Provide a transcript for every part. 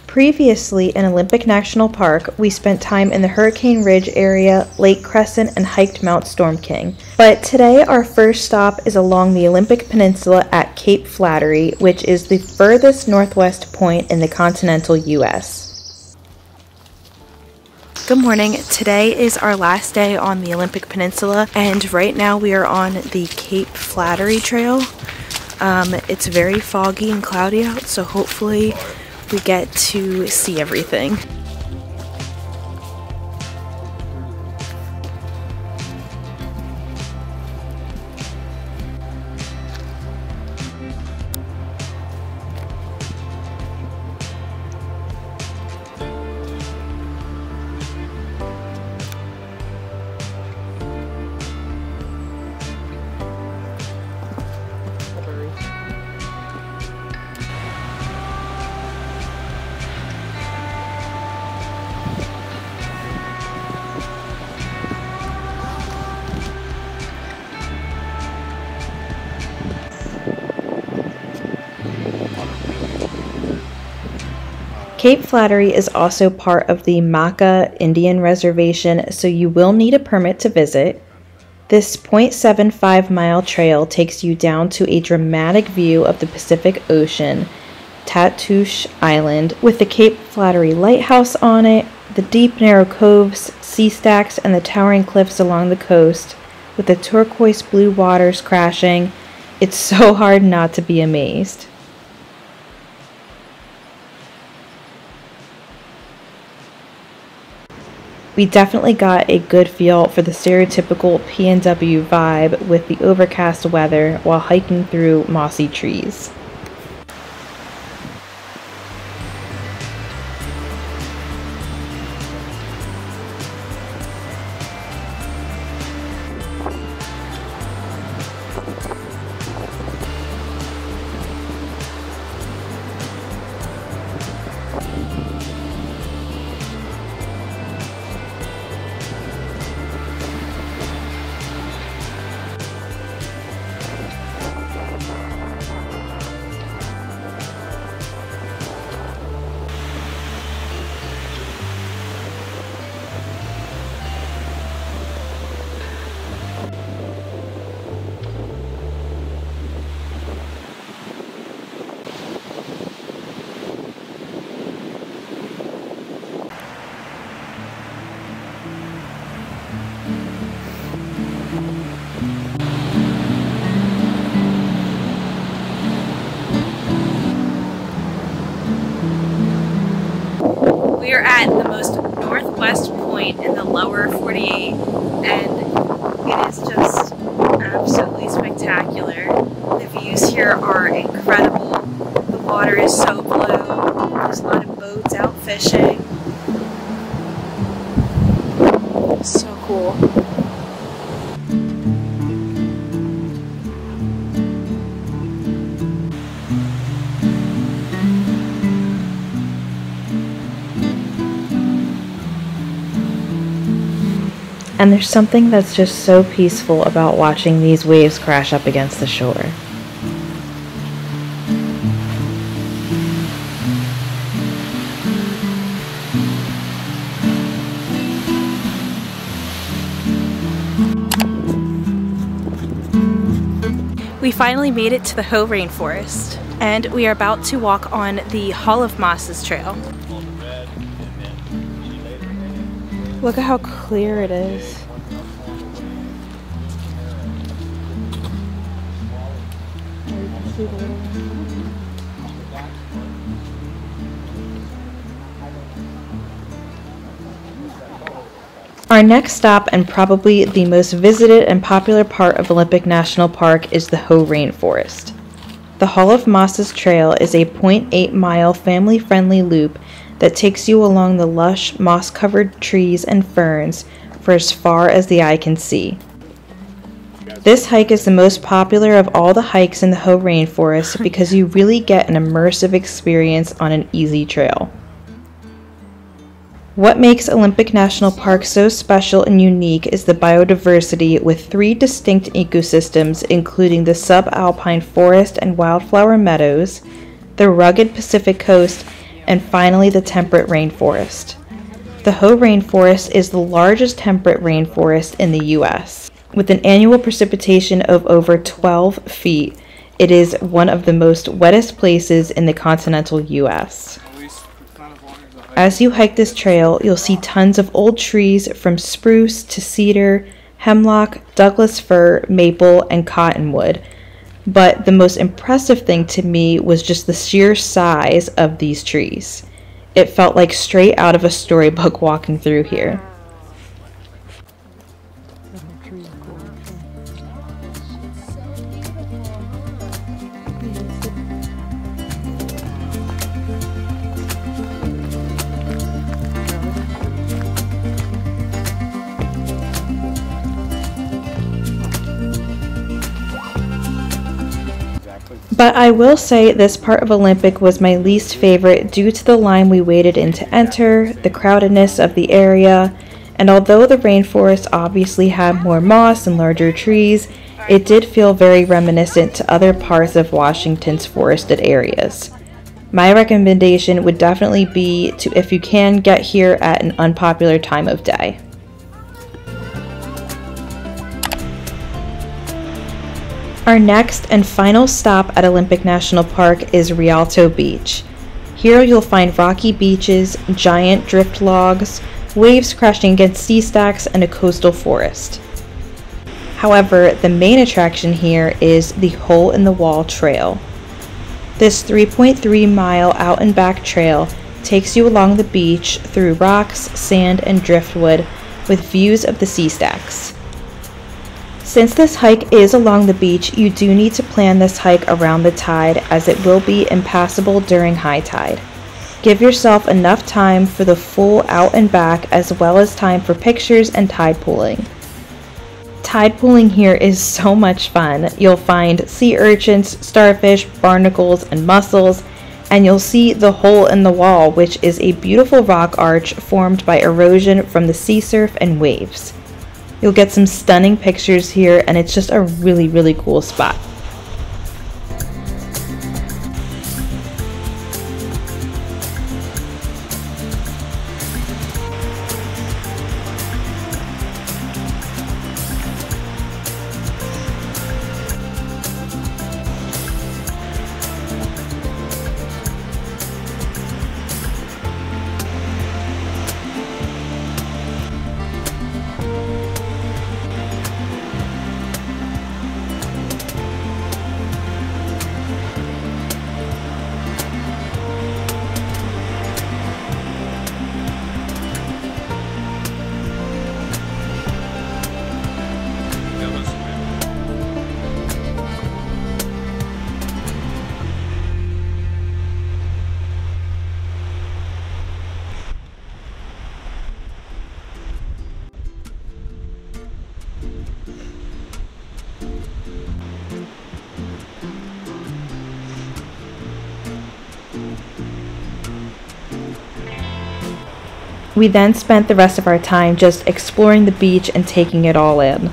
Previously in Olympic National Park, we spent time in the Hurricane Ridge area, Lake Crescent, and hiked Mount Storm King. But today our first stop is along the Olympic Peninsula at Cape Flattery, which is the furthest northwest point in the continental U.S. Good morning. Today is our last day on the Olympic Peninsula, and right now we are on the Cape Flattery Trail. It's very foggy and cloudy out, so hopefully we get to see everything. Cape Flattery is also part of the Maka Indian Reservation, so you will need a permit to visit. This 0.75-mile trail takes you down to a dramatic view of the Pacific Ocean, Tatoosh Island, with the Cape Flattery Lighthouse on it, the deep narrow coves, sea stacks, and the towering cliffs along the coast, with the turquoise blue waters crashing. It's so hard not to be amazed. We definitely got a good feel for the stereotypical PNW vibe with the overcast weather while hiking through mossy trees. We are at the most northwest point in the lower 48, and it is just absolutely spectacular. The views here are incredible. The water is so blue. There's a lot of boats out fishing. So cool. And there's something that's just so peaceful about watching these waves crash up against the shore. We finally made it to the Hoh Rainforest, and we are about to walk on the Hall of Mosses trail. Look at how clear it is. Our next stop, and probably the most visited and popular part of Olympic National Park, is the Hoh Rainforest. The Hall of Mosses Trail is a 0.8-mile family-friendly loop that takes you along the lush, moss-covered trees and ferns for as far as the eye can see. This hike is the most popular of all the hikes in the Hoh Rainforest because you really get an immersive experience on an easy trail. What makes Olympic National Park so special and unique is the biodiversity with 3 distinct ecosystems, including the subalpine forest and wildflower meadows, the rugged Pacific coast, and finally the temperate rainforest. The Hoh Rainforest is the largest temperate rainforest in the U.S. With an annual precipitation of over 12 feet, it is one of the most wettest places in the continental U.S. As you hike this trail, you'll see tons of old trees from spruce to cedar, hemlock, Douglas fir, maple, and cottonwood. But the most impressive thing to me was just the sheer size of these trees. It felt like straight out of a storybook walking through here. But I will say this part of Olympic was my least favorite due to the line we waited in to enter, the crowdedness of the area, and although the rainforest obviously had more moss and larger trees, it did feel very reminiscent to other parts of Washington's forested areas. My recommendation would definitely be to, if you can, get here at an unpopular time of day. Our next and final stop at Olympic National Park is Rialto Beach. Here you'll find rocky beaches, giant drift logs, waves crashing against sea stacks, and a coastal forest. However, the main attraction here is the Hole in the Wall Trail. This 3.3-mile out and back trail takes you along the beach through rocks, sand, and driftwood with views of the sea stacks. Since this hike is along the beach, you do need to plan this hike around the tide as it will be impassable during high tide. Give yourself enough time for the full out and back as well as time for pictures and tide pooling. Tide pooling here is so much fun. You'll find sea urchins, starfish, barnacles, and mussels, and you'll see the Hole in the Wall, which is a beautiful rock arch formed by erosion from the sea surf and waves. You'll get some stunning pictures here, and it's just a really, really cool spot. We then spent the rest of our time just exploring the beach and taking it all in.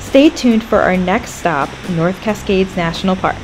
Stay tuned for our next stop, North Cascades National Park.